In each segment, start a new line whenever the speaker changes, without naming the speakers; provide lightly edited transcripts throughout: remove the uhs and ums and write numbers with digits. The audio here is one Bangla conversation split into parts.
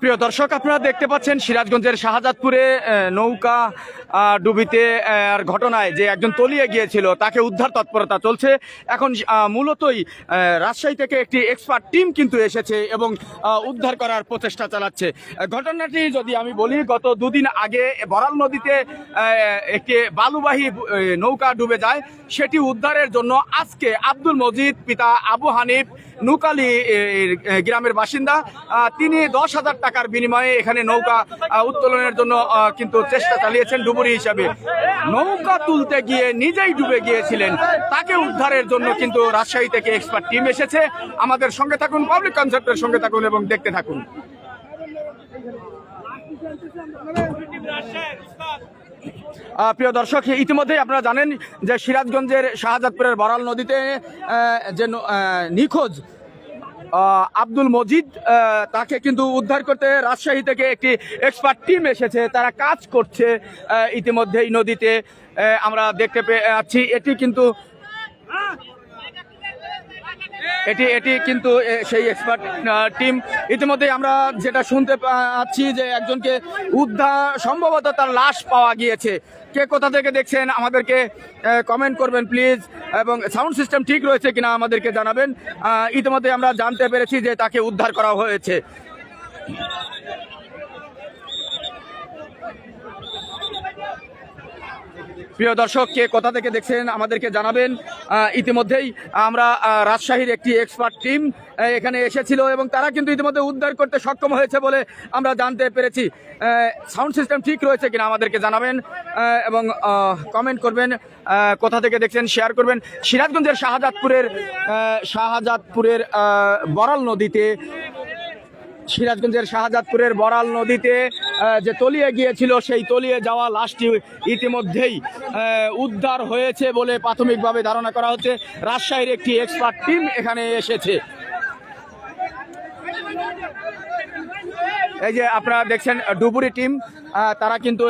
প্রিয় দর্শক, আপনারা দেখতে পাচ্ছেন সিরাজগঞ্জের শাহজাদপুরে নৌকা ডুবিতে ঘটনায় যে একজন তলিয়ে গিয়েছিল তাকে উদ্ধার তৎপরতা চলছে। এখন মূলতই রাজশাহী থেকে একটি এক্সপার্ট টিম কিন্তু এসেছে এবং উদ্ধার করার প্রচেষ্টা চালাচ্ছে। ঘটনাটি যদি আমি বলি, গত দুদিন আগে বড়াল নদীতে একটি বালুবাহী নৌকা ডুবে যায়, সেটি উদ্ধারের জন্য আজকে আব্দুল মজিদ পিতা আবু হানিফ নুকালি গ্রামের বাসিন্দা, তিনি 10,000 টাকার বিনিময়ে এখানে নৌকা উত্তোলনের জন্য কিন্তু চেষ্টা চালিয়েছেন ডুবুরি হিসাবে। নৌকা তুলতে গিয়ে নিজেই ডুবে গিয়েছিলেন, তাকে উদ্ধারের জন্য কিন্তু রাজশাহী থেকে এক্সপার্ট টিম এসেছে। আমাদের সঙ্গে থাকুন, পাবলিক কনসেপ্টের সঙ্গে থাকুন এবং দেখতে থাকুন। প্রিয় দর্শক, ইতিমধ্যেই আপনারা জানেন যে সিরাজগঞ্জের শাহজাদপুরের বড়াল নদীতে যে নিখোঁজ আব্দুল মজিদ, তাকে কিন্তু উদ্ধার করতে রাজশাহী থেকে একটি এক্সপার্ট টিম এসেছে। তারা কাজ করছে ইতিমধ্যেই নদীতে, আমরা দেখতে পাচ্ছি। এটি কিন্তু সেই এক্সপার্ট টিম। ইতিমধ্যে আমরা যেটা শুনতে পাচ্ছি যে একজনকে উদ্ধার, সম্ভবত তার লাশ পাওয়া গিয়েছে। কে কোথা থেকে দেখছেন আমাদেরকে কমেন্ট করবেন প্লিজ, এবং সাউন্ড সিস্টেম ঠিক রয়েছে কিনা আমাদেরকে জানাবেন। ইতিমধ্যে আমরা জানতে পেরেছি যে তাকে উদ্ধার করা হয়েছে। প্রিয় দর্শক, কে কোথা থেকে দেখছেন আমাদেরকে জানাবেন। ইতিমধ্যেই আমরা রাজশাহীর একটি এক্সপার্ট টিম এখানে এসেছিল এবং তারা কিন্তু ইতিমধ্যে উদ্ধার করতে সক্ষম হয়েছে বলে আমরা জানতে পেরেছি। সাউন্ড সিস্টেম ঠিক রয়েছে কিনা আমাদেরকে জানাবেন এবং কমেন্ট করবেন। কোথা থেকে দেখছেন শেয়ার করবেন। সিরাজগঞ্জের শাহজাদপুরের বড়াল নদীতে, সিরাজগঞ্জের শাহজাদপুরের বড়াল নদীতে যে তলিয়ে গিয়েছিল, সেই তলিয়ে যাওয়া লাশটি ইতিমধ্যেই উদ্ধার হয়েছে বলে প্রাথমিকভাবে ধারণা করা হচ্ছে। রাজশাহীর একটি এক্সপার্ট টিম এখানে এসেছে। এই যে আপনারা দেখছেন ডুবুরি টিম, তারা কিন্তু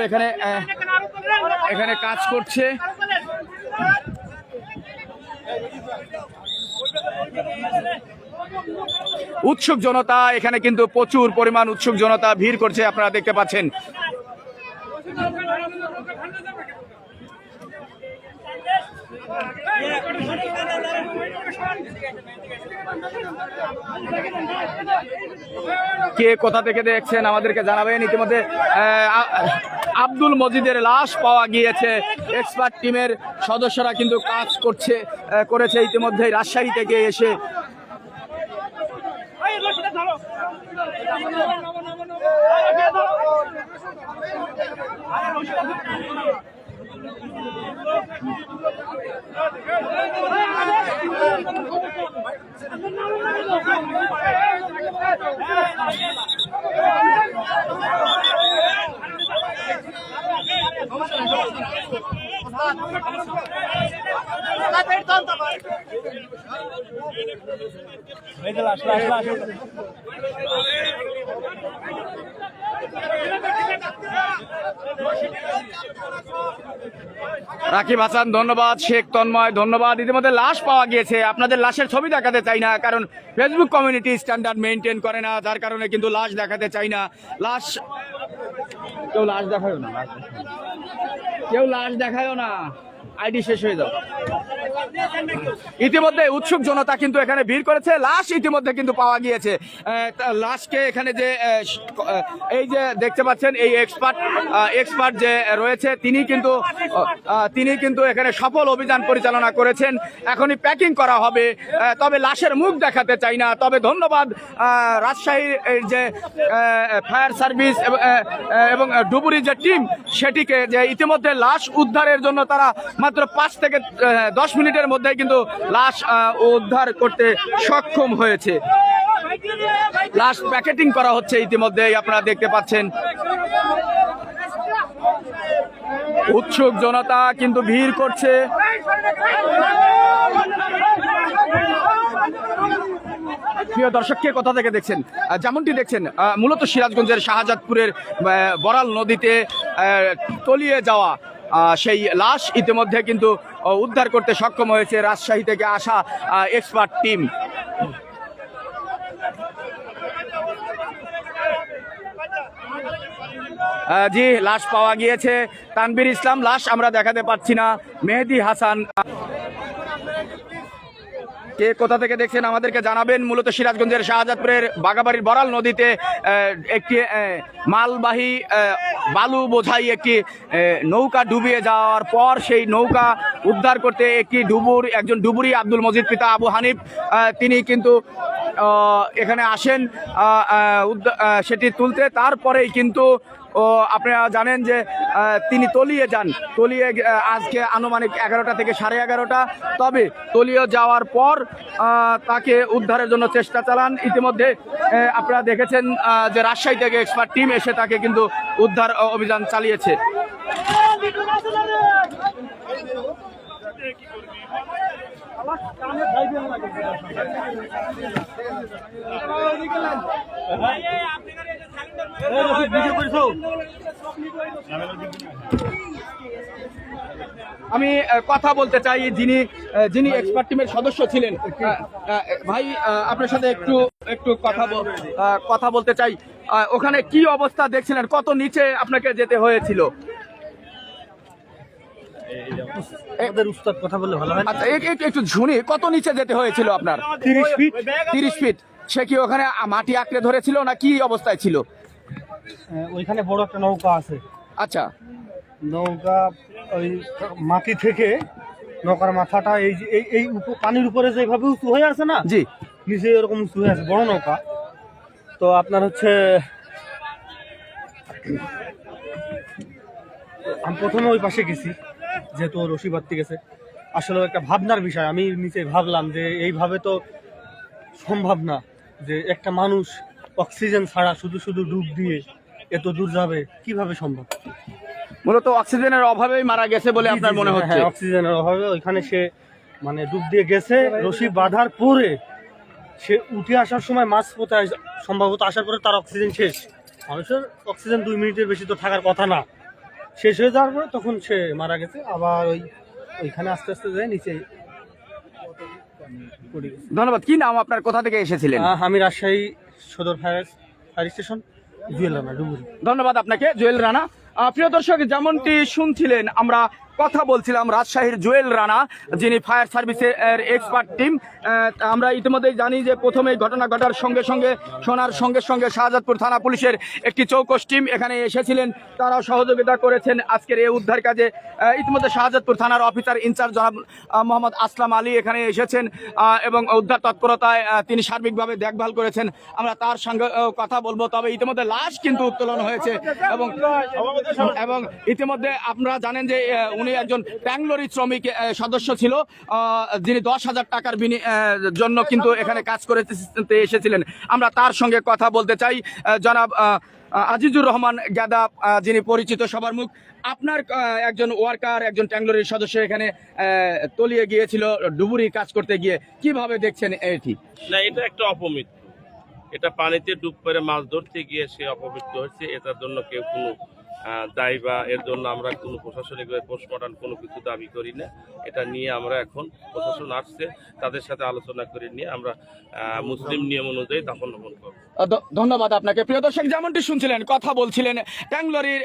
এখানে কাজ করছে। উৎসুক জনতা, এখানে কিন্তু প্রচুর পরিমাণ উৎসুক জনতা ভিড় করছে, আপনারা দেখতে পাচ্ছেন। কে কোথা থেকে দেখছেন আমাদেরকে জানাবেন। ইতিমধ্যে আব্দুল মজিদের লাশ পাওয়া গিয়েছে। এক্সপার্ট টিমের সদস্যরা কিন্তু কাজ করেছে ইতিমধ্যে রাজশাহী থেকে এসে। রাকিব হাসান ধন্যবাদ, শেখ তন্ময় ধন্যবাদ। ইতিমধ্যে লাশ পাওয়া গিয়েছে। আপনাদের লাশের ছবি দেখাতে চাই না, কারণ ফেসবুক কমিউনিটি স্ট্যান্ডার্ড মেনটেন করে না, যার কারণে কিন্তু লাশ দেখাতে চাই না। কেউ লাশ দেখায়ও না, আইডি শেষ হয়ে যাও। ইতিমধ্যে উৎসুক জনতা কিন্তু এখানে ভিড় করেছে। লাশ ইতিমধ্যে কিন্তু পাওয়া গিয়েছে। লাশকে এখানে যে এই যে দেখতে পাচ্ছেন, এই এক্সপার্ট যে রয়েছে, তিনি কিন্তু এখানে সফল অভিযান পরিচালনা করেছেন। এখনই প্যাকিং করা হবে, তবে লাশের মুখ দেখাতে চাই না। তবে ধন্যবাদ রাজশাহীর যে ফায়ার সার্ভিস এবং ডুবুরি যে টিম, সেটিকে, যে ইতিমধ্যে লাশ উদ্ধারের জন্য তারা মাত্র 5 থেকে 10 মিনিটের মধ্যে কিন্তু লাশ উদ্ধার করতে সক্ষম হয়েছে। লাশ প্যাকেটিং করা হচ্ছে ইতিমধ্যেই, আপনারা দেখতে পাচ্ছেন। উৎসুক জনতা কিন্তু ভিড় করছে। প্রিয় দর্শককে কোথা থেকে দেখছেন, যেমনটি দেখছেন, মূলত সিরাজগঞ্জের শাহজাদপুরের বড়াল নদীতে তলিয়ে যাওয়া সেই লাশ ইতিমধ্যে কিন্তু উদ্ধার করতে সক্ষম হয়েছে রাজশাহী থেকে আসা এক্সপার্ট টিম। জি, লাশ পাওয়া গিয়েছে। তানভীর ইসলাম লাশ আমরা দেখাতে পাচ্ছি না। মেহেদি হাসান, কে কোথা থেকে দেখছেন আমাদেরকে জানাবেন। মূলত সিরাজগঞ্জের শাহজাদপুরের বাগাবাড়ির বড়াল নদীতে একটি মালবাহী বালু বোঝাই একটি নৌকা ডুবিয়ে যাওয়ার পর সেই নৌকা উদ্ধার করতে একজন ডুবুরি আব্দুল মজিদ পিতা আবু হানিফ তিনি কিন্তু এখানে আসেন সেটি তুলতে। তারপরেই কিন্তু আপনারা জানেন যে তিনি তলিয়ে যান। আজকে আনুমানিক 11টা থেকে 11:30। তবে তলিয়ে যাওয়ার পর তাকে উদ্ধারের জন্য চেষ্টা চালান। ইতিমধ্যে আপনারা দেখেছেন যে রাজশাহী থেকে এক্সপার্ট টিম এসে তাকে কিন্তু উদ্ধার অভিযান চালিয়েছে। আমি কথা বলতে চাই যিনি এক্সপার্ট টিমের সদস্য ছিলেন। ভাই, আপনার সাথে একটু কথা বলতে চাই। ওখানে কি অবস্থা দেখছিলেন? কত নিচে আপনাকে যেতে হয়েছিল?
কথা বললে ভালো হয়।
আচ্ছা, একটু শুনি, কত নিচে যেতে হয়েছিল আপনার?
30 ফিট।
30 ফিট। সে কি ওখানে মাটি আঁকড়ে ধরেছিল না কি অবস্থায় ছিল?
ওইখানে বড় একটা নৌকা আছে।
আচ্ছা,
নৌকা ওই মাটি থেকে নৌকার মাথাটা এই পানির উপরে যেভাবে উঁচু হয়ে আছে না,
জি,
নিচে এরকম উঁচু হয়ে আছে, বড় নৌকা। তো আপনার হচ্ছে আমি প্রথমে ওই পাশে গেছি, যেহেতু রশি বাঁধতে গেছে। আসলে একটা ভাবনার বিষয়। আমি নিচে ভাবলাম যে এইভাবে তো সম্ভব না, যে একটা মানুষ অক্সিজেন ছাড়া শুধু শুধু ডুব দিয়ে এত দূর যাবে, কিভাবে সম্ভব?
মূলত অক্সিজেনের অভাবেই মারা গেছে বলে আপনার মনে হচ্ছে?
হ্যাঁ, অক্সিজেনের অভাবে ওইখানে সে মানে ডুব দিয়ে গেছে। রশি বাঁধার পরে সে উঠে আসার সময় মাঝপথে সম্ভবত আসার পরে তার অক্সিজেন শেষ। মানুষের অক্সিজেন 2 মিনিটের বেশি তো থাকার কথা না। শেষ হয়ে যাওয়ার পরে তখন সে মারা গেছে। আবার ওইখানে আস্তে আস্তে যায় নিচে।
ধন্যবাদ। কি নাম আপনার? কোথা থেকে এসেছিলেন?
আমি রাজশাহী সদর ফায়ার স্টেশন, জুয়েল রানা, ডুবুরি।
ধন্যবাদ আপনাকে, জুয়েল রানা। প্রিয় দর্শক, যেমনটি শুনছিলেন, আমরা কথা বলছিলাম রাজশাহীর জুয়েল রানা, যিনি ফায়ার সার্ভিসের এক্সপার্ট টিম। আমরা ইতিমধ্যেই জানি যে প্রথমে ঘটনা ঘটার শোনার সঙ্গে সঙ্গে শাহজাদপুর থানা পুলিশের একটি চৌকস টিম এখানে এসেছিলেন। তারা সহযোগিতা করেছেন আজকের এই উদ্ধার কাজে। ইতিমধ্যে শাহজাদপুর থানার অফিসার ইনচার্জ জনাব মোহাম্মদ আসলাম আলী এখানে এসেছেন এবং উদ্ধার তৎপরতায় তিনি সার্বিকভাবে দেখভাল করেছেন। আমরা তার সঙ্গে কথা বলবো। তবে ইতিমধ্যে লাশ কিন্তু উত্তোলন হয়েছে এবং ইতিমধ্যে আপনারা জানেন যে উনি একজন ট্যাংলরি শ্রমিক সদস্য ছিল, যিনি 10,000 টাকার জন্য কিন্তু এখানে কাজ করতে এসেছিলেন। আমরা তার সঙ্গে কথা বলতে চাই। জনাব আজিজুর রহমান গাদা, যিনি পরিচিত সবার মুখ। আপনার একজন ওয়ার্কার, একজন ট্যাংলরির সদস্য এখানে তলিয়ে গিয়েছিল ডুবুরি কাজ করতে গিয়ে, কিভাবে দেখছেন এটি?
না, এটা একটা অপমৃত্যু। এটা পানিতে ডুব করে মাছ ধরতে গিয়ে সে অপমৃত্যু হচ্ছে। এটার জন্য কেউ কোনো দায়ী বা এর জন্য আমরা কোনো প্রশাসনিক পোস্টমর্টম কোনো কিছু দাবি করি না। এটা নিয়ে আমরা এখন প্রশাসন আসছে, তাদের সাথে আলোচনা করে নিয়ে আমরা মুসলিম নিয়ম অনুযায়ী দাফন করব।
ধন্যবাদ আপনাকে। প্রিয় দর্শক, যেমনটি শুনছিলেন, কথা বলছিলেন ট্যাংলরির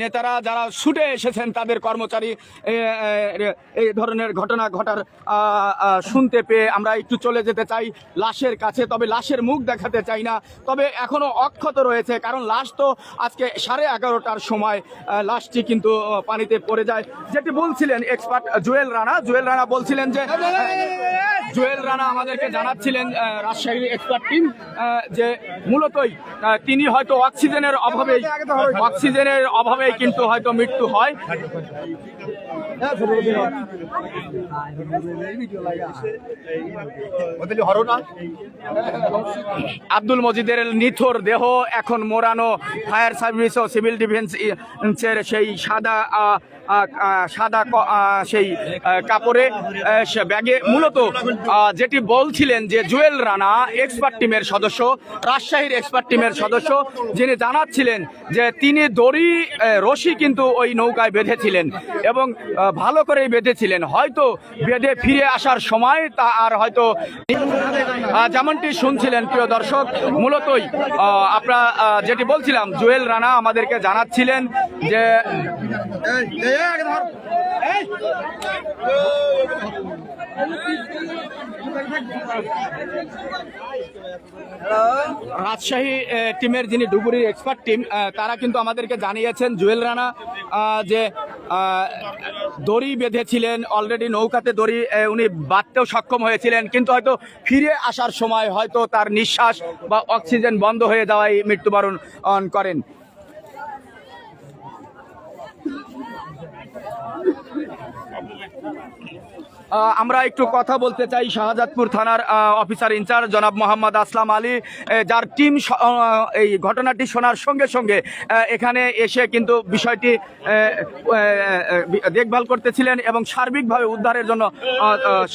নেতারা যারা ছুটে এসেছেন, তাদের কর্মচারী এই ধরনের ঘটনা ঘটার শুনতে পেয়ে আমরা একটু চলে যেতে চাই লাশের কাছে। তবে লাশের মুখ দেখাতে চাই না, তবে এখনো অক্ষত রয়েছে, কারণ লাশ তো আজকে 11:30টার সময় লাশটি কিন্তু পানিতে পড়ে যায়। যেটি বলছিলেন এক্সপার্ট জুয়েল রানা বলছিলেন যে জুয়েল রানা আমাদেরকে জানাচ্ছিলেন রাজশাহীর এক্সপার্ট টিম যে মূলতই তিনি হয়তো অক্সিজেনের অভাবেই কিন্তু হয়তো মৃত্যু হয়। আব্দুল মজিদের নিথর দেহ এখন মোড়ানো ফায়ার সার্ভিস ও সিভিল ডিফেন্সের সেই সাদা সেই কাপড়ে ব্যাগে। মূলত যেটি বলছিলেন যে জুয়েল রানা এক্সপার্ট টিমের সদস্য, রাজশাহীর এক্সপার্ট টিমের সদস্য, যিনি জানাচ্ছিলেন যে তিনি দড়ি রশি কিন্তু ওই নৌকায় বেঁধেছিলেন এবং ভালো করেই বেঁধেছিলেন, হয়তো বেঁধে ফিরে আসার সময় তা আর হয়তো যেমনটি শুনছিলেন প্রিয় দর্শক, মূলতই আপনারা যেটি বলছিলাম জুয়েল রানা আমাদেরকে জানাচ্ছিলেন যে রাজশাহী টিমের যিনি ডুবুরির এক্সপার্ট টিম তারা কিন্তু আমাদেরকে জানিয়েছেন জুয়েল রানা যে দড়ি বেঁধেছিলেন, অলরেডি নৌকাতে দড়ি উনি বাঁধতেও সক্ষম হয়েছিলেন, কিন্তু হয়তো ফিরে আসার সময় হয়তো তার নিঃশ্বাস বা অক্সিজেন বন্ধ হয়ে যাওয়ায় মৃত্যুবরণ করেন। আমরা একটু কথা বলতে চাই শাহজাদপুর থানার অফিসার ইনচার্জ জনাব মোহাম্মদ আসলাম আলী, যার টিম এই ঘটনাটি শোনার সঙ্গে সঙ্গে এখানে এসে কিন্তু বিষয়টি দেখভাল করতেছিলেন এবং সার্বিকভাবে উদ্ধারের জন্য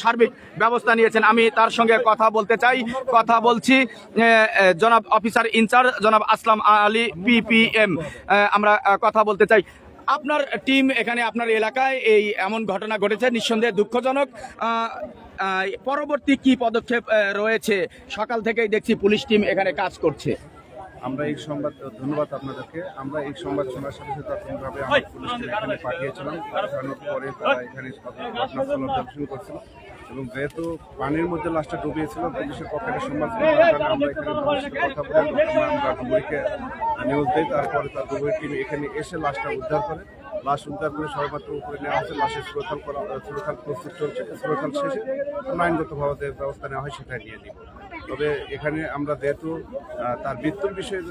সার্বিক ব্যবস্থা নিয়েছেন। আমি তার সঙ্গে কথা বলতে চাই, কথা বলছি জনাব অফিসার ইনচার্জ জনাব আসলাম আলী PPM, আমরা কথা বলতে চাই। আপনার টিম এখানে আপনার এলাকায় এই এমন ঘটনা ঘটেছে, নিঃসন্দেহে দুঃখজনক। পরবর্তী কি পদক্ষেপ রয়েছে? সকাল থেকেই দেখছি পুলিশ টিম এখানে কাজ করছে।
আমরা এই সংবাদ, ধন্যবাদ আপনাদেরকে, আমরা এই সংবাদ শোনার সাথে সাথে তাৎক্ষণিকভাবে আমরা পুলিশকে এখানে পাঠিয়েছিলাম। পাঠানোর পরে তারা এখানে ঘটনাস্থল অবজারভেশন করছিল এবং যেহেতু পানির মধ্যে লাশটা ডুবিয়েছিল, পুলিশের পক্ষে সংবাদ আমরা এখানে পুলিশের কথা বলে আমরা ডুবুরিকে নিউজ দিই। তারপরে তার ডুবুরি টিম এখানে এসে লাশটা উদ্ধার করে, লাশ উদ্ধার করে সবেমাত্র উপরে নেওয়া হচ্ছে। লাশের সুরক্ষাল প্রস্তুত চলছে, সুরক্ষাল শেষে আইনগতভাবে যে ব্যবস্থা নেওয়া হয় সেটা নিয়ে দিব। তবে এখানে আমরা যেহেতু তার মৃত্যুর বিষয়ে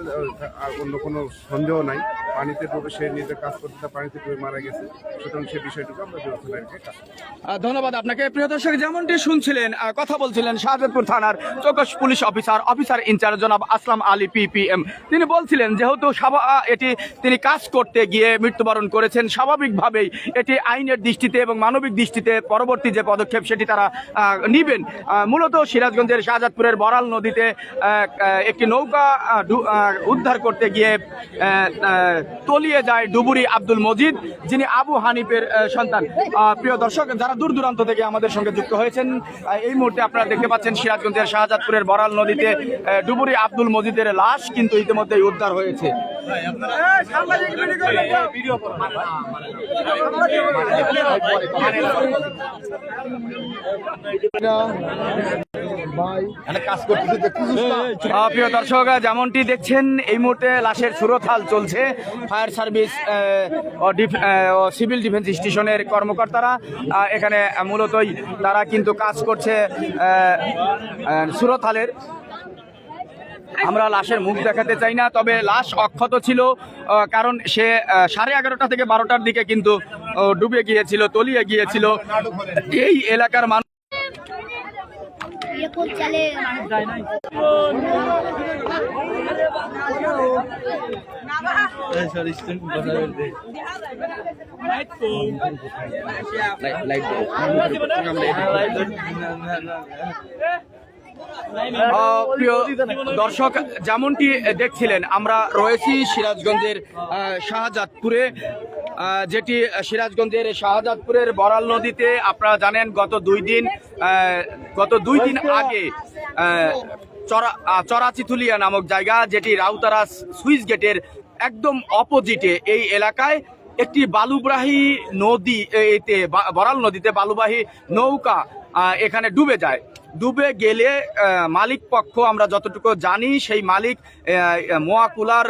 আর অন্য কোনো সন্দেহ নাই, পানিতে ডুবে সে নিজে কাজ করতে পানিতে ডুবে মারা গেছে, সুতরাং সে বিষয়টুকু আমরা বিবেচনা রেখে কাজ করছি।
ধন্যবাদ আপনাকে। প্রিয় দর্শক, যেমনটি শুনছিলেন, কথা বলছিলেন শাহজাদপুর থানার চৌকস পুলিশ অফিসার ইনচার্জ জনাব আসলাম আলী PPM। তিনি বলছিলেন যেহেতু এটি তিনি কাজ করতে গিয়ে মৃত্যুবরণ করেছেন, স্বাভাবিকভাবেই এটি আইনের দৃষ্টিতে এবং মানবিক দৃষ্টিতে পরবর্তী যে পদক্ষেপ সেটি তারা নিবেন। মূলত সিরাজগঞ্জের শাহজাদপুরের বরাল নদীতে একটি নৌকা উদ্ধার করতে গিয়ে তলিয়ে যায় ডুবুরি আব্দুল মজিদ, যিনি আবু হানিফের সন্তান। প্রিয় দর্শক, যারা দূর দূরান্ত থেকে আমাদের সঙ্গে যুক্ত হয়েছেন, এই মুহূর্তে আপনারা দেখতে পাচ্ছেন সিরাজগঞ্জের শাহজাদপুরের বরাল নদীতে ডুবুরি আব্দুল মজিদের লাশ কিন্তু ইতিমধ্যেই উদ্ধার হয়েছে। প্রিয় দর্শক, যেমনটি দেখছেন এই মুহূর্তে লাশের সুরতাল চলছে। ফায়ার সার্ভিস ও সিভিল ডিফেন্স স্টেশনের কর্মকর্তারা এখানে মূলতই তারা কিন্তু কাজ করছে সুরতালের। আমরা লাশের মুখ দেখাতে চাই না, তবে লাশ অক্ষত ছিল, কারণ সে 11:30 থেকে 12টার দিকে কিন্তু ডুবে গিয়েছিল, তলিয়ে গিয়েছিল। এই এলাকার মানুষ প্রিয় দর্শক, যেমনটি দেখছিলেন, আমরা রয়েছি সিরাজগঞ্জের শাহজাদপুরে, যেটি সিরাজগঞ্জের শাহজাদপুরের বরাল নদীতে। আপনারা জানেন গত দুই দিন আগে চরাচিতুলিয়া নামক জায়গা, যেটি রাউতারা সুইচ গেটের একদম অপোজিটে, এই এলাকায় একটি বালুবাহী নদী, এতে বরাল নদীতে বালুবাহী নৌকা এখানে ডুবে যায়। ডুবে গেলে মালিক পক্ষ, আমরা যতটুকু জানি, সেই মালিক মোয়াকুলার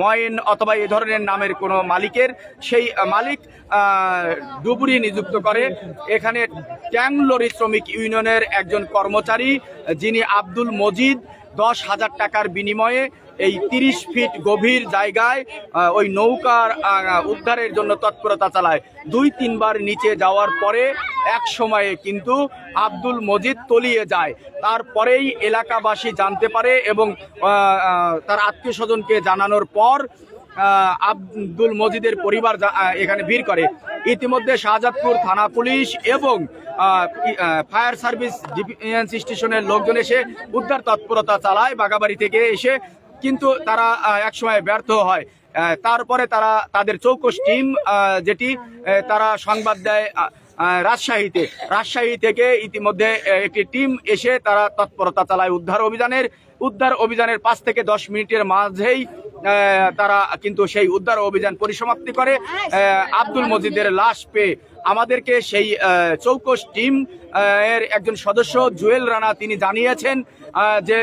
ময়েন অথবা এই ধরনের নামের কোনো মালিকের, সেই মালিক ডুবুরি নিযুক্ত করে এখানে ট্যাংলরি শ্রমিক ইউনিয়নের একজন কর্মচারী, যিনি আব্দুল মজিদ, 10,000 টাকার বিনিময়ে এই 30 ফিট গভীর জায়গায় ওই নৌকার উদ্ধারের জন্য তৎপরতা চালায়। 2-3 বার নিচে যাওয়ার পরে এক সময়ে কিন্তু আব্দুল মজিদ তলিয়ে যায়। তারপরেই এলাকাবাসী জানতে পারে এবং তার আত্মীয় স্বজনকে জানানোর পর আব্দুল মজিদের পরিবার এখানে ভিড় করে। ইতিমধ্যে শাহজাদপুর থানা পুলিশ এবং ফায়ার সার্ভিস ডিফেন্স স্টেশনের লোকজন এসে উদ্ধার তৎপরতা চালায় বাগাবাড়ি থেকে এসে, কিন্তু তারা একসময় ব্যর্থ হয়। তারপরে তারা তাদের চৌকস টিম যেটি তারা সংবাদ দেয় রাজশাহী থেকে ইতিমধ্যে একটি টিম এসে তারা তৎপরতা চালায় উদ্ধার অভিযানের 5 থেকে 10 মিনিটের মাঝেই তারা কিন্তু সেই উদ্ধার অভিযান পরিসমাপ্তি করে। আব্দুল মজিদের লাশ পেয়ে আমাদেরকে সেই চৌকস টিম এর একজন সদস্য জুয়েল রানা তিনি জানিয়েছেন যে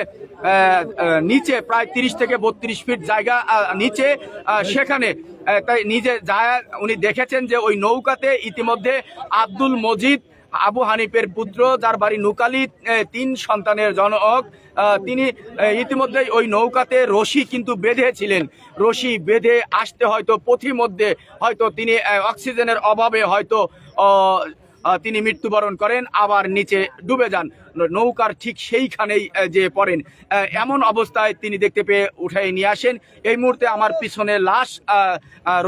নিচে প্রায় 30 থেকে 32 ফিট জায়গা নিচে, সেখানে তাই নিজে যায় উনি দেখেছেন যে ওই নৌকাতে ইতিমধ্যে আব্দুল মজিদ আবু হানিফের পুত্র, যার বাড়ি নুকালি, 3 সন্তানের জনক, তিনি ইতিমধ্যেই ওই নৌকাতে রশি কিন্তু বেঁধেছিলেন। রশি বেঁধে আসতে হয়তো পথিমধ্যে হয়তো তিনি অক্সিজেনের অভাবে হয়তো তিনি মৃত্যুবরণ করেন, আবার নিচে ডুবে যান, নৌকার ঠিক সেইখানেই যে পড়েন। এমন অবস্থায় তিনি দেখতে পেয়ে উঠাই নিয়ে আসেন। এই মুহূর্তে আমার পিছনে লাশ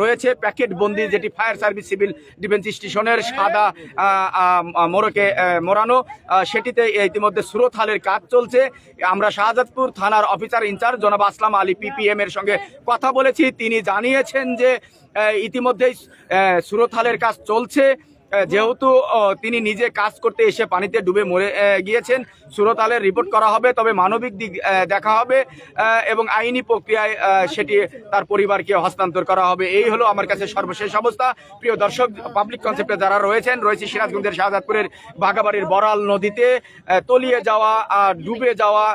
রয়েছে প্যাকেট বন্দি, যেটি ফায়ার সার্ভিস সিভিল ডিফেন্স স্টেশনের সাদা মোড়কে মোড়ানো, সেটিতে ইতিমধ্যে সুরতহালের কাজ চলছে। আমরা শাহজাদপুর থানার অফিসার ইনচার্জ জনাব আসলাম আলী পিপিএম এর সঙ্গে কথা বলেছি। তিনি জানিয়েছেন যে ইতিমধ্যেই সুরতহালের কাজ চলছে। যেহেতু তিনি নিজে কাজ করতে এসে পানিতে ডুবে মরে গিয়েছেন, সুরতহালের রিপোর্ট করা হবে, তবে মানবিক দিক দেখা হবে এবং আইনি প্রক্রিয়ায় সেটি তার পরিবারকে হস্তান্তর করা হবে। এই হলো আমার কাছে সর্বশেষ অবস্থা। প্রিয় দর্শক, পাবলিক কনসেপ্টে যারা রয়েছি সিরাজগঞ্জের শাহজাদপুরের বাঘাবাড়ির বড়াল নদীতে তলিয়ে যাওয়া ডুবে যাওয়া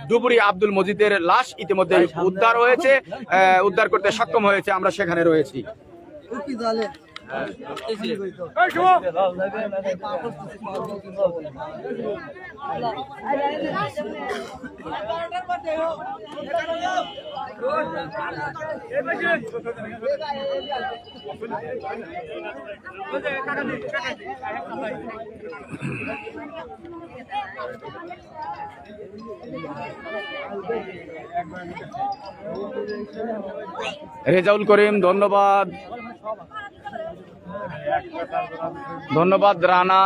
ডুবুরি আব্দুল মজিদের লাশ ইতিমধ্যে উদ্ধার হয়েছে, উদ্ধার করতে সক্ষম হয়েছে, আমরা সেখানে রয়েছি। রেজাউল করিম ধন্যবাদ রানা,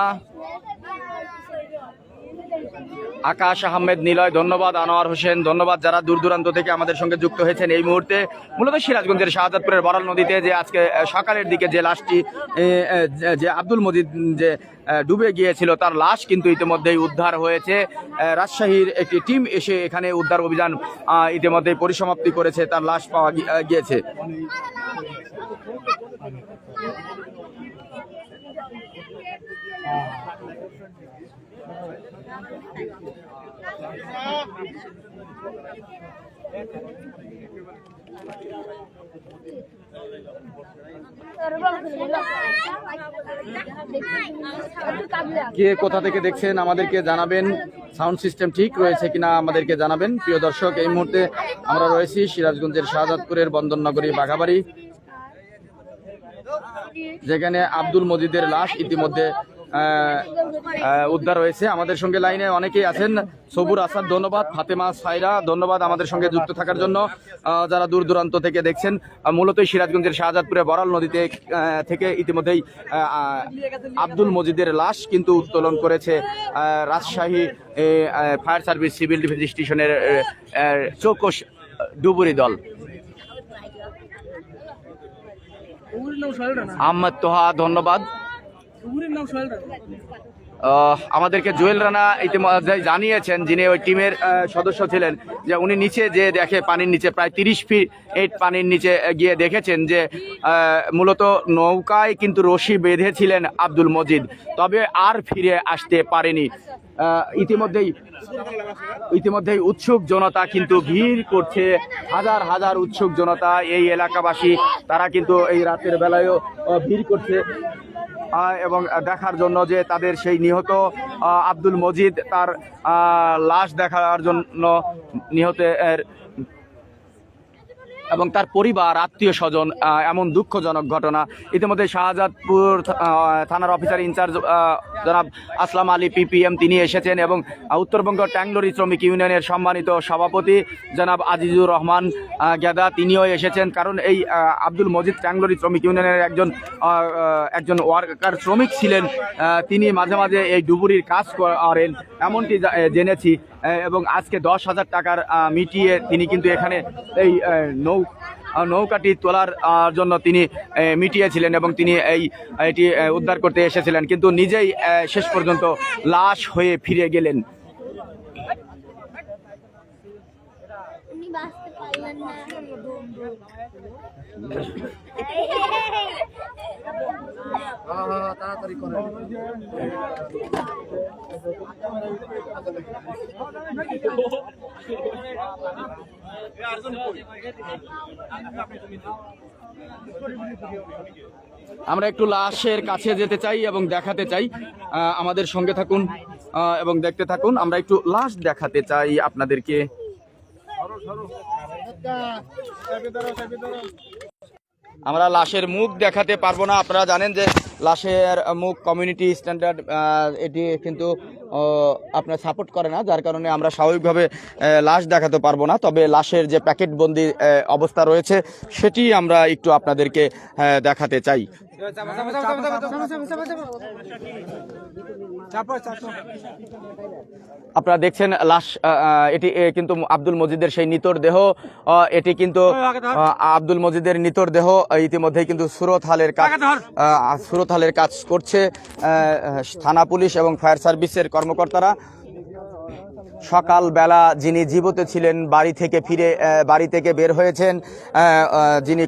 আকাশ আহমেদ নিলয় ধন্যবাদ, আনোয়ার হোসেন ধন্যবাদ, যারা দূর দূরান্ত থেকে আমাদের সঙ্গে যুক্ত হয়েছেন। এই মুহূর্তে মূলত সিরাজগঞ্জের শাহজাদপুরের বড়াল নদীতে যে আজকে সকালের দিকে যে লাশটি যে আব্দুল মজিদ যে ডুবে গিয়েছিল তার লাশ কিন্তু ইতিমধ্যেই উদ্ধার হয়েছে। রাজশাহীর একটি টিম এসে এখানে উদ্ধার অভিযান ইতিমধ্যে পরিসমাপ্তি করেছে, তার লাশ পাওয়া গিয়েছে। কে কোথা থেকে দেখছেন আমাদেরকে জানাবেন, সাউন্ড সিস্টেম ঠিক রয়েছে কিনা আমাদেরকে জানাবেন। প্রিয় দর্শক, এই মুহূর্তে আমরা রয়েছি সিরাজগঞ্জের শাহজাদপুরের বন্দরনগরী বাঘাবাড়ি, যেখানে আব্দুল মজিদের লাশ ইতিমধ্যে উদ্ধার হয়েছে। আমাদের সঙ্গে লাইনে অনেকেই আছেন। সবুর আসাদ ধন্যবাদ, ফাতেমা সাইরা ধন্যবাদ আমাদের সঙ্গে যুক্ত থাকার জন্য। যারা দূর দূরান্ত থেকে দেখছেন, মূলত সিরাজগঞ্জের শাহজাদপুরে বড়াল নদীতে থেকে ইতিমধ্যেই আব্দুল মজিদের লাশ কিন্তু উত্তোলন করেছে Rajshahi fire service civil defence স্টেশনের চৌকস ডুবুরি দল। আহমদ তোহা ধন্যবাদ। আমাদেরকে জুয়েল রানা ইতিমধ্যে জানিয়েছেন, যিনি ওই টিমের সদস্য ছিলেন, যে উনি নিচে যে দেখে পানির নিচে প্রায় 30 ফিট পানির নিচে গিয়ে দেখেছেন যে মূলত নৌকায় কিন্তু রশি বেঁধেছিলেন আব্দুল মজিদ, তবে আর ফিরে আসতে পারেনি। ইতিমধ্যেই উৎসুক জনতা কিন্তু ভিড় করছে, হাজার হাজার উৎসুক জনতা এই এলাকাবাসী, তারা কিন্তু এই রাতের বেলায়ও ভিড় করছে এবং দেখার জন্য যে তাদের সেই নিহত আব্দুল মজিদ তার লাশ দেখার জন্য নিহতের এবং তার পরিবার আত্মীয় স্বজন। এমন দুঃখজনক ঘটনা। ইতিমধ্যে শাহজাদপুর থানার অফিসার ইনচার্জ জনাব আসলাম আলী পিপিএম তিনি এসেছেন এবং উত্তরবঙ্গ ট্যাংলরি শ্রমিক ইউনিয়নের সম্মানিত সভাপতি জনাব আজিজুর রহমান গেদা তিনিও এসেছেন। কারণ এই আব্দুল মজিদ ট্যাংলরি শ্রমিক ইউনিয়নের একজন ওয়ার্কার শ্রমিক ছিলেন, তিনি মাঝে মাঝে এই ডুবুরির কাজ করেন এমনটি জেনেছি। এবং আজকে 10,000 টাকার মিটিয়ে তিনি কিন্তু এখানে এই নৌকাটি তোলার জন্য তিনি মিটিয়েছিলেন এবং তিনি এটি উদ্ধার করতে এসেছিলেন, কিন্তু নিজেই শেষ পর্যন্ত লাশ হয়ে ফিরে গেলেন।
উনি বাঁচতে পারলেন না।
তাড়াতাড়ি করেন।
আমরা একটু লাশের কাছে যেতে চাই এবং দেখাতে চাই, আমাদের সঙ্গে থাকুন এবং দেখতে থাকুন। আমরা একটু লাশ দেখাতে চাই আপনাদেরকে। আমরা লাশের মুখ দেখাতে পারবো না, আপনারা জানেন যে লাশের মুখ কমিউনিটি স্ট্যান্ডার্ড এটি কিন্তু আপনার সাপোর্ট করে না, যার কারণে আমরা স্বাভাবিকভাবে লাশ দেখাতে পারবো না। তবে লাশের যে প্যাকেটবন্দি অবস্থা রয়েছে সেটি আমরা একটু আপনাদেরকে দেখাতে চাই। আপনারা দেখছেন লাশ, এটি কিন্তু আব্দুল মজিদের সেই নিতর দেহ। এটি কিন্তু আব্দুল মজিদের নিতর দেহ ইতিমধ্যেই কিন্তু সুরতহালের কাজ করছে থানা পুলিশ এবং ফায়ার সার্ভিসের কর্মকর্তারা। সকালবেলা যিনি জীবিত ছিলেন, বাড়ি থেকে বের হয়েছেন, যিনি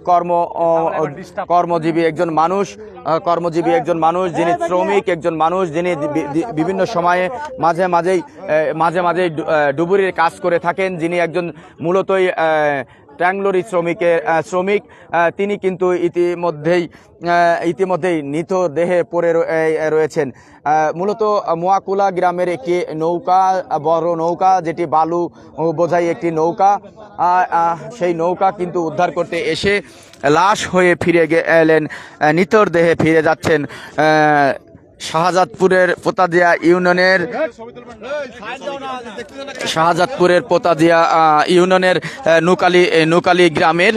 কর্মজীবী একজন মানুষ, যিনি শ্রমিক একজন মানুষ, যিনি বিভিন্ন সময়ে মাঝে মাঝেই ডুবুরির কাজ করে থাকেন, যিনি একজন মূলতই ট্যাংলরি শ্রমিক, তিনি কিন্তু ইতিমধ্যেই নিত দেহে পড়ে রয়েছেন। মূলত মোয়াকুলা গ্রামের একটি বড় নৌকা, যেটি বালু বোঝাই একটি নৌকা, সেই নৌকা কিন্তু উদ্ধার করতে এসে লাশ হয়ে ফিরে গেলেন, নিতর দেহে ফিরে যাচ্ছেন শাহজাদপুরের পোতাদিয়া ইউনিয়নের নুকালি গ্রামের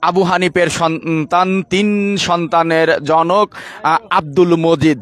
আবু হানিফের সন্তান, 3 সন্তানের জনক আব্দুল মজিদ।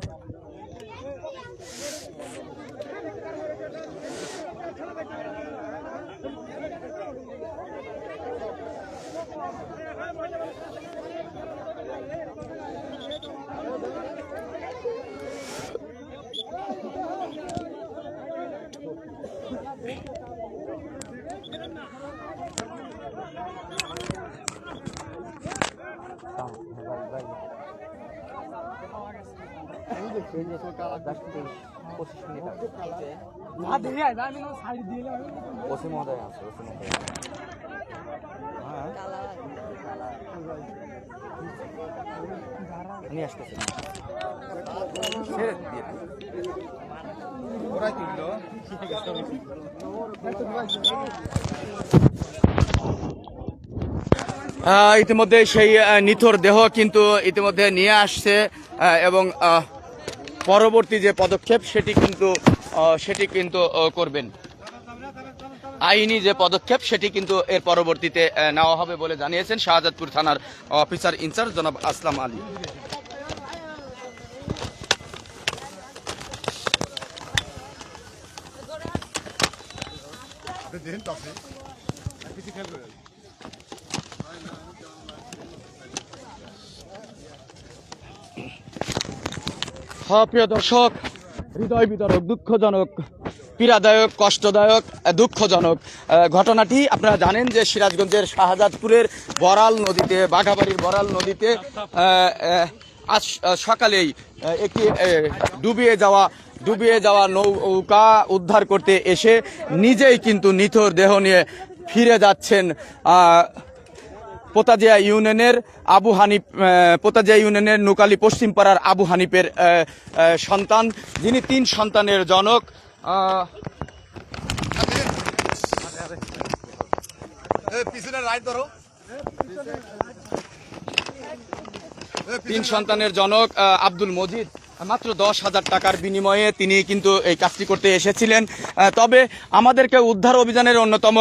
ইতিমধ্যে সেই নিথর দেহ কিন্তু ইতিমধ্যে নিয়ে আসছে এবং পরবর্তী যে পদক্ষেপ সেটি কিন্তু করবেন, আইনি যে পদক্ষেপ সেটি কিন্তু এর পরবর্তীতে নেওয়া হবে বলে জানিয়েছেন শাহজাদপুর থানার অফিসার ইনচার্জ জনাব আসলাম আলী। প্রিয় দর্শক, হৃদয় বিদারক, দুঃখজনক, পীড়াদায়ক, কষ্টদায়ক, দুঃখজনক ঘটনাটি আপনারা জানেন যে সিরাজগঞ্জের শাহজাদপুরের বাঘাবাড়ির বড়াল নদীতে আজ সকালেই একটি ডুবিয়ে যাওয়া নৌকা উদ্ধার করতে এসে নিজেই কিন্তু নিথর দেহ নিয়ে ফিরে যাচ্ছেন পোতাজিয়া ইউনিয়নের নুকালি পশ্চিমপাড়ার আবু হানিফের সন্তান, যিনি 3 সন্তানের জনক। 3 সন্তানের জনক আব্দুল মজিদ। মাত্র 10,000 টাকার বিনিময়ে তিনি কিন্তু এই কাজটি করতে এসেছিলেন। তবে আমাদেরকে উদ্ধার অভিযানের অন্যতম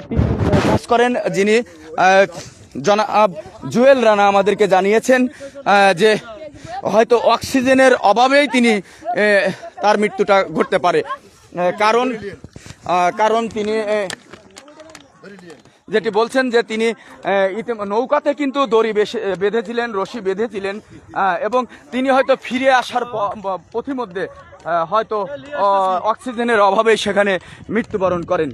টিম কাজ করেন যিনি জনাব জুয়েল রানা আমাদেরকে জানিয়েছেন যে হয়তো অক্সিজেনের অভাবেই তিনি তার মৃত্যুটা ঘটতে পারে। কারণ তিনি যেটি বলছেন যে তিনি নৌকাতে কিন্তু দড়ি বেঁধেছিলেন, রশি বেঁধেছিলেন এবং তিনি হয়তো ফিরে আসার পথিমধ্যে হয়তো অক্সিজেনের অভাবে সেখানে মৃত্যুবরণ করেন।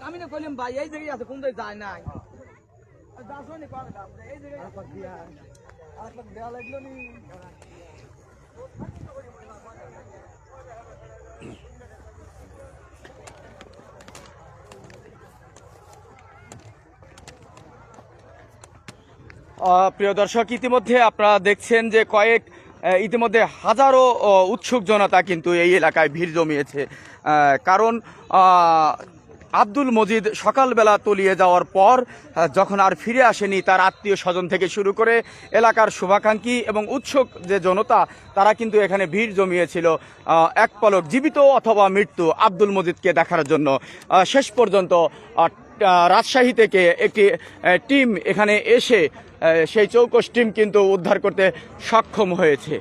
আমি না কইলাম ভাই এই জায়গায় আছে কোন জায়গায় যায় নাই এই জায়গায় লাগলো নি।
প্রিয় দর্শক, ইতিমধ্যে আপনারা দেখছেন যে ইতিমধ্যে হাজারো উৎসুক জনতা কিন্তু এই এলাকায় ভিড় জমিয়েছে। কারণ আব্দুল মজিদ সকালবেলা তলিয়ে যাওয়ার পর যখন আর ফিরে আসেনি, তার আত্মীয় স্বজন থেকে শুরু করে এলাকার শুভাকাঙ্ক্ষী এবং উৎসুক যে জনতা তারা কিন্তু এখানে ভিড় জমিয়েছিল এক পলক জীবিত অথবা মৃত্যু আব্দুল মজিদকে দেখার জন্য। শেষ পর্যন্ত রাজশাহী থেকে একটি টিম এখানে এসে সেই চৌকস টিম কিন্তু উদ্ধার করতে সক্ষম হয়েছে।